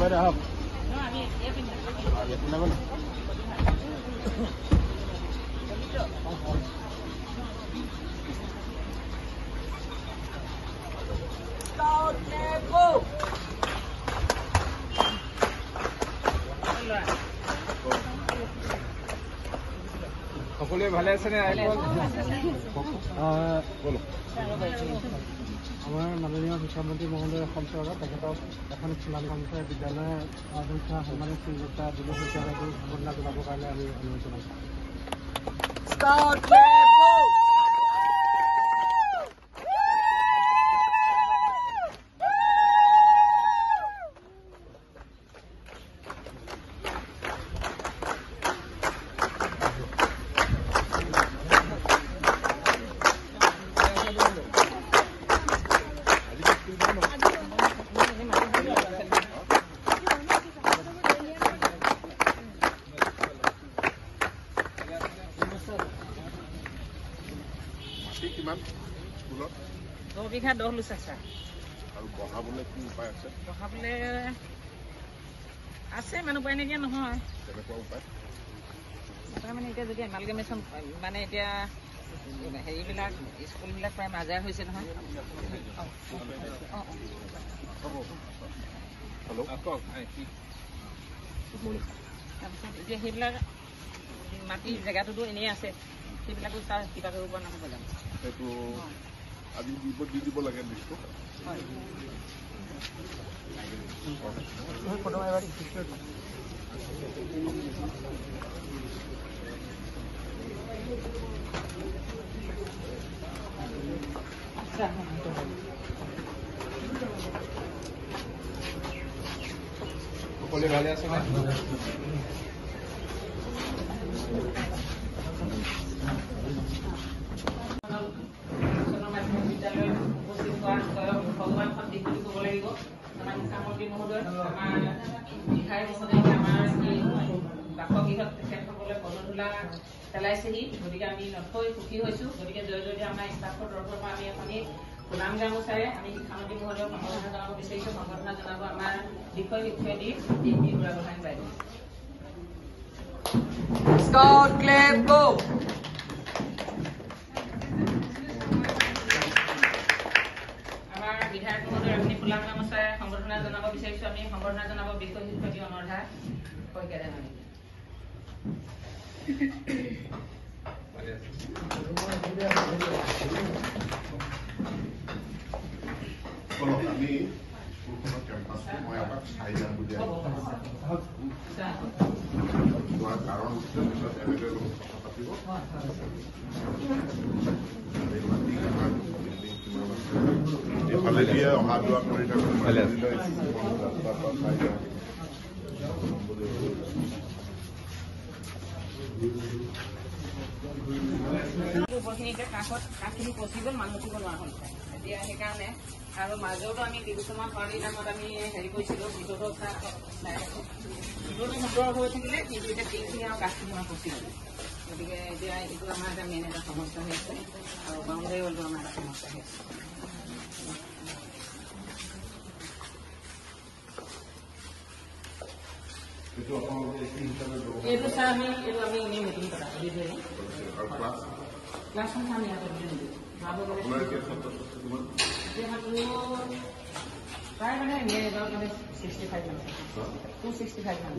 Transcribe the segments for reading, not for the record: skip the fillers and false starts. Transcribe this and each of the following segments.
বাইদেউ আহক সকলোৱে ভালে আছেনে? আমাৰ মাননীয় শিক্ষামন্ত্ৰী মহোদয় অসম চৰকাৰ তেখেতক এখন চূড়ান্ত বিদ্যালয়ৰ অধ্যক্ষ সন্মানিত শ্ৰীযুক্তা দিলীপ শইকীয়াদেৱে সম্বৰ্ধনা জনাবৰ কাৰণে আমি অনুৰোধ জনাইছোঁ। কিমান স্কুলত 10 বিঘা 10 লুচা ছাৰ আৰু বহাবলৈ কি উপায় আছে? বহাবলৈ আছে মানে উপায় নাইকিয়া নহয়। তেনেকুৱা উপায় মানে এতিয়া যদি এমালগেমেশ্যন মানে এতিয়া হেৰিবিলাক স্কুলবিলাক প্ৰায় মাজাৰ হৈছে নহয়। তাৰপিছত এতিয়া সেইবিলাক মাটি জেগাটোতো এনেই আছে, সেইবিলাকো ছাৰ কিবা কৰিব পৰা নহ'ব জানো? সেইটো আজি দি দিব লাগে লিষ্টটো। সকলোৱে ভালে আছে নে? ভগৱানখন দিশ বুলি ক'ব লাগিব। আমাৰ শিক্ষামন্ত্ৰী মহোদয়, আমাৰ বিধায়ক মহোদয়, আমাৰ বাসগৃহত তেখেতসকলে পদধূলা পেলাইছেহি। গতিকে আমি নথৈ সুখী হৈছোঁ। গতিকে জয় জয়তে আমাৰ ষ্টাফৰ তৰফৰ পৰা আমি এখনি সুনাম গামোচাৰে আমি শিক্ষামন্ত্ৰী মহোদয়ক সম্বৰ্ধনা জনাব বিচাৰিছোঁ। সম্বৰ্ধনা জনাব আমাৰ বিষয় শিক্ষয়িত্ৰী ডিম্পী বুঢ়াগোহাঁই বাইদেউ। Scout clap go! আমাৰ বিধায়ক মহোদয় আপুনি সুনাম গামোচাৰে সম্বৰ্ধনা জনাব বিচাৰিছোঁ। আমি সম্বৰ্ধনা জনাব বিষয় শিক্ষয়িত্ৰী অনৰ্ধা শইকীয়াদেৱনী। আমি স্কুলখনৰ কেম্পাছটো মই এবাৰ চাই যাম বুলি যোৱাৰ কাৰণ পিছত এনেকৈ কথা পাতিব। এইফালে দিয়ে অহা যোৱা কৰি থাকোঁ ওপৰখিনি এতিয়া কাঠখিনি পচি গ'ল, মানুহ উঠিব নোৱাৰা হ'ল এতিয়া। সেইকাৰণে আৰু মাজতো আমি বিবেচনা পাৰ্টিৰ নামত আমি হেৰি কৰিছিলোঁ, ভিতৰতো সুন্দৰ হৈ থাকিলে, কিন্তু এতিয়া টিংখিনি আৰু কাঠখিনি আমাৰ পচি গ'ল। গতিকে এতিয়া এইটো আমাৰ এটা মেইন এটা সমস্যা হৈ আছে, আৰু বাউণ্ডেৰী ৱালটো আমাৰ এটা সমস্যা হৈ আছে। এইটো ছাৰ আমি এনেই মিটিং পতা ক্লাছৰুম চাম ইয়াতে প্ৰায় মানে মানে 65 মান 265 মান।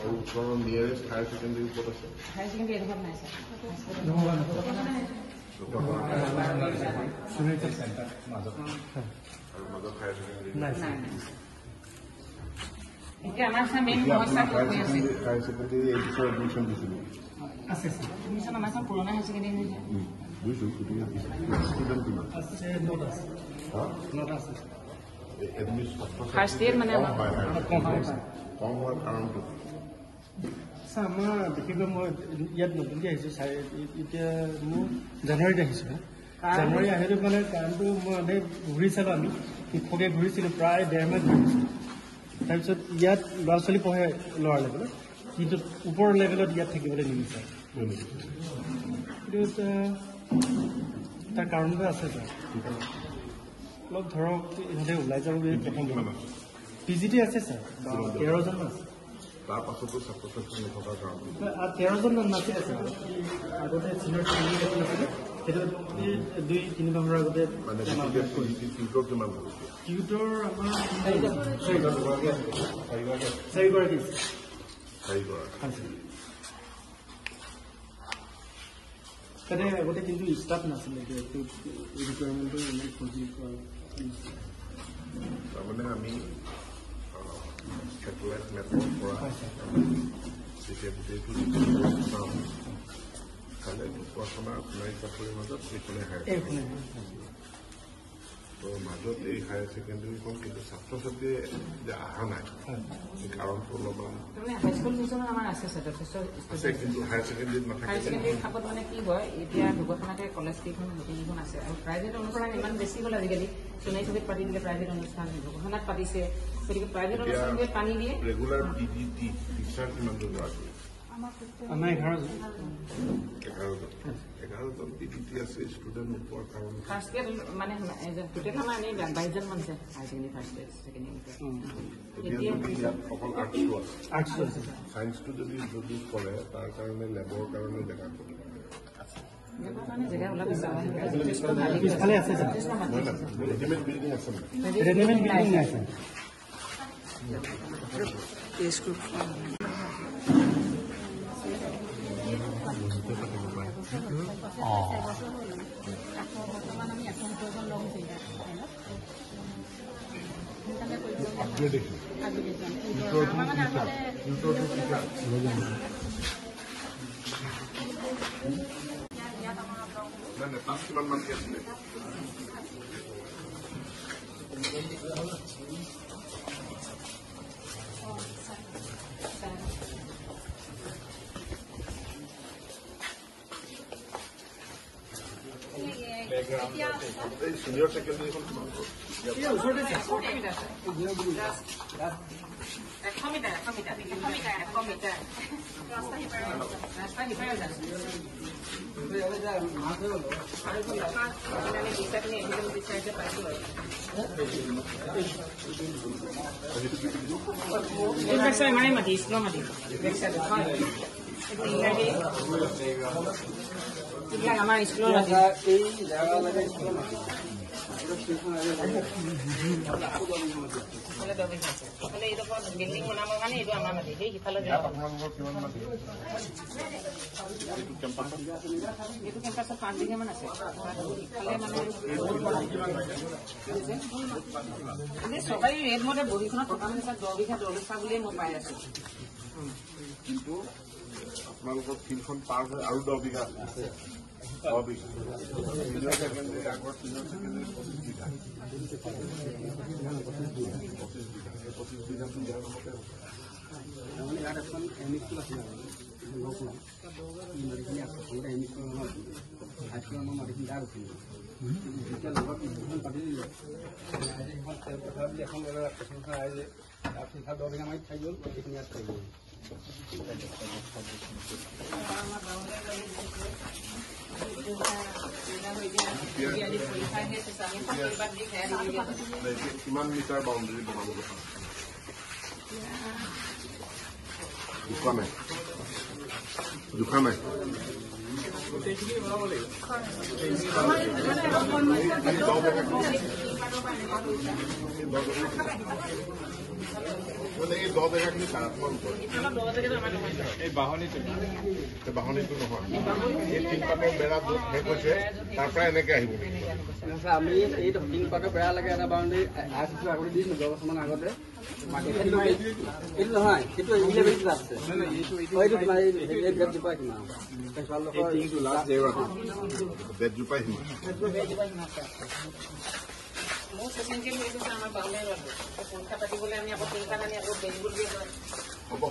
আৰু ওচৰৰ নিয়েৰেষ্ট হায়াৰ ছেকেণ্ডেৰী ক'ত আছে? হায়াৰ ছেকেণ্ডেৰী এডোখৰত নাই ছাৰ। এতিয়া আমাৰ ছাৰ মেইন সমস্যা হৈ আছে। হায়াৰ ছেকেণ্ডেৰী এই বছৰ এডমিশ্যন দিছিলোঁ। এডমিশ্যন আমাৰ ছাৰ পুৰণা হায়াৰ ছেকেণ্ডেৰী হৈছে। বুজিছোঁ, ষ্টুডেণ্ট কিমান? ফাৰ্ষ্ট ইয়েৰ মানে কম হোৱাৰ কাৰণটো ছাৰ আমাৰ বিশেষকৈ মই ইয়াত নতুনকৈ আহিছোঁ ছাৰ। এতিয়া মোৰ জানুৱাৰীত আহিছোঁ। জানুৱাৰী আহিলোঁ মানে কাৰণটো মই এনেই ঘূৰি চালোঁ, আমি শিক্ষকে ঘূৰিছিলোঁ, প্ৰায় 1.5 মাহ ঘূৰিছিলোঁ। তাৰপিছত ইয়াত ল'ৰা ছোৱালী পঢ়ে লোৱাৰ লেভেলত, কিন্তু ওপৰৰ লেভেলত ইয়াত থাকিবলৈ নিবিচাৰে। কিন্তু তাৰ কাৰণটো আছে ছাৰ। অলপ ধৰক ইহঁতে ওলাই যাব বুলি প্ৰথম PGT আছে স্যাৰ 13 জন আছে তাৰ পাছতো ছাত্ৰ ছাত্ৰী নথকাৰ কাৰণে 13 জন নাছিলে স্যাৰ আগতে সিনিয়ৰ সেকেন্ডাৰি আছিলে সেইটো 2-3 মাহৰ আগতে মানে টিউটৰ কিমান কৰিছে টিউটৰ আমাৰ 4 গৰাকী তাতে আগতে কিন্তু ষ্টাফ নাছিলে ৰিকুৱাৰমেণ্টটো ইমান খুজি তাৰমানে আমি ছেটেলাইট মেপৰ পৰা যেতিয়া গোটেইটো চাওঁ খালে ঢকুৱাখানা সোণাৰী চাপৰিৰ মাজত এইখনে হায়াৰ তো মাজত এই হায়াৰ ছেকেণ্ডেৰীখন কিন্তু ছাত্ৰ ছাত্ৰীয়ে যে অহা নাই এই কাৰণটো অলপমান হাইস্কুল মিছনত আমাৰ আছে আছে কিন্তু হায়াৰ ছেকেণ্ডেৰীত হায়াৰ নাথাকে ছেকেণ্ডেৰী খাপত মানে কি হয় এতিয়া ঢকুৱাখানাতে কলেজ কেইখন নতুনখন আছে আৰু প্ৰাইভেট অনুষ্ঠান ইমান বেছি হ'ল আজিকালি সোণাৰী চুবুৰীত পাতি দিলে প্ৰাইভেট অনুষ্ঠান ঢকুৱাখানাত পাতিছে গতিকে প্ৰাইভেট অনুষ্ঠানবোৰে পানী দিয়ে ৰেগুলাৰ PGT টিচাৰ কিমানজন আছে আমাৰ 11 জন 11জন PGT আছে ষ্টুডেণ্ট নোপোৱাৰ কাৰণে ফাৰ্ষ্ট ইয়েৰ মানে টোটেল আমাৰ এনেই 22 জন মান আছে higher secondary first year second এতিয়া যদি ইয়াত অকল আৰ্টছটো আছে আৰ্টছ আছে ছায়েন্সটো যদি কৰে তাৰ কাৰণে লেবৰ কাৰণে জেগা কৰিব জেগা ওলাব পিছফালে আছে স্যাৰ ৰেডিমেড বিল্ডিং আছে নাই ৰেডিমেড বিল্ডিং আছে নাই তাত কিমান মানকে আছিলে সিনিয়ৰ ছেকেণ্ডেৰীখন কিমান আমাৰ স্কুলৰ বিল্ডিং বনাবৰ কাৰণে এইটো আমাৰ মাটি সেই সিফালে এইটো কেম্পাছত 5 বিঘামান আছে ইফালে মানে চৰকাৰী ৰেট মতে বহীখনত থকা মানে 10 বিঘা বুলিয়ে মই পাই আছো কিন্তু আপোনালোকৰ ফিল্ডখন পাৰ হৈ আৰু 10 বিঘা আছে 10 বিঘা সিনিয়ৰ ছেকেণ্ডেৰী আগৰ সিনিয়ৰ ছেকেণ্ডেৰী 25 বিঘা 25 বিঘাটো দিয়াৰ লগতে মানে ইয়াত এখন এম ই স্কুল আছিলে মাটিখিনি আছে এম ই স্কুল নহয় হাইস্কুলৰ মাটিখিনি তাৰ আছিলে এতিয়া লগত স্কুলখন পাতি দিলে কথা বুলি এখন প্ৰশংসা ৰাইজে তাৰপিছত 10 বিঘা মাটিত খাই গ'ল এইখিনি ইয়াত খাই গ'ল কিমান মিটাৰ বাউণ্ডেৰী বনাব জোখা নাই মানে এই 10 জেগাখিনি কাৰাত্মক এই বাহনীটো নহয় এই টিংপাতৰ বেৰা য'ত শেষ হৈছে তাৰ পৰা এনেকে আহিব আমি এই টিংপাতৰ বেৰা লাগে এটা বাউণ্ডেৰী আগতে দিছিলোঁ 10 বছৰমান আগতে এইটো নহয় সেইটো ইলেভেলটো আছে এইটো তোমাৰ বেদজোপা কিমান বেদজোপাই সিমান পৰীক্ষা পাতিবলৈ আমি আকৌ টিংপাত আনি আকৌ বেংগুল দিয়ে হ'ব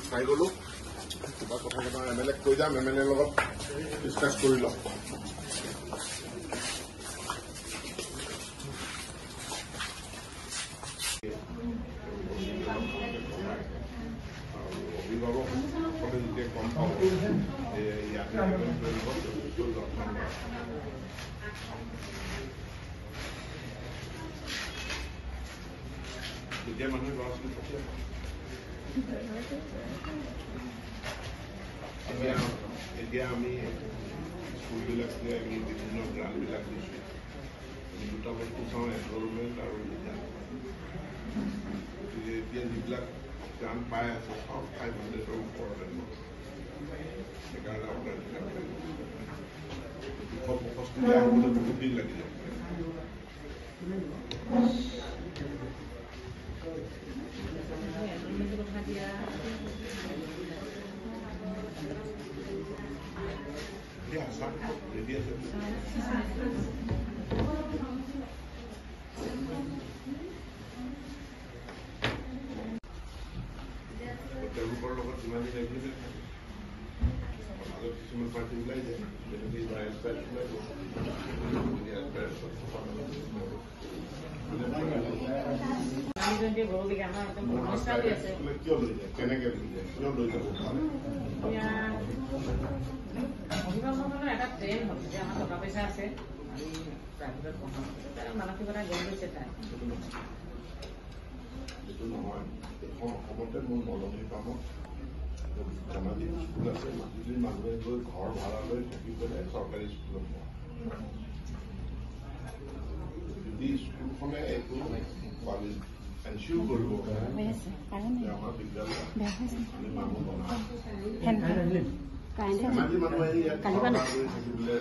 চাই গ'লো কিবা কথা MLA কৈ যাম MLA লগত ডিছকাছ কৰি লওঁ অভিভাৱকসকলে যেতিয়া গম পাব যে ইয়াতে তেতিয়া মানুহে ল'ৰা ছোৱালী পঠিয়াব এতিয়া আমি স্কুলবিলাক আমি বিভিন্ন গ্ৰাণ্টবিলাক দিছোঁ আমি দুটা বস্তু চাওঁ এনৰলমেণ্ট আৰু ৰিজাল্ট গতিকে এতিয়া যিবিলাক গ্ৰাণ্ট পাই আছে চব 500ৰ ওপৰতে সেইকাৰণে আপোনাৰ 265 আহিবলৈ বহুত দিন লাগি যাব ৰেডি আছে তেওঁলোকৰ লগত যিমান দিন এগ্ৰিমেণ্ট থাকে মাজত কিছুমান পাৰ্টি ওলাই যায় যেনেকৈ ইজৰাইল পাৰ্টি ওলাই কিয় লৈ যায় কেনেকে লৈ যায় কিয় লৈ যাব অভিভাৱকসকলৰ এটা ট্ৰেইন হ'ল যে আমাৰ টকা পইচা আছে আমি প্ৰাইভেটত পঢ়াম তাৰ মানসিকতা গঢ় লৈছে তাই এইটো নহয় এখন অসমতে মোৰ মলনি কামত ধেমাজি স্কুল আছে মাজুলীৰ মানুহে গৈ ঘৰ ভাড়া লৈ থাকি পেলাই চৰকাৰী স্কুলত পঢ়া যদি স্কুলখনে এইটো এনচিয়ৰ কৰিব আমাৰ বিদ্যালয় আমি মানুহ বনাওঁ ধেমাজি মানুহে ইয়াত ঘৰ ভাড়া লৈ থাকিবলৈ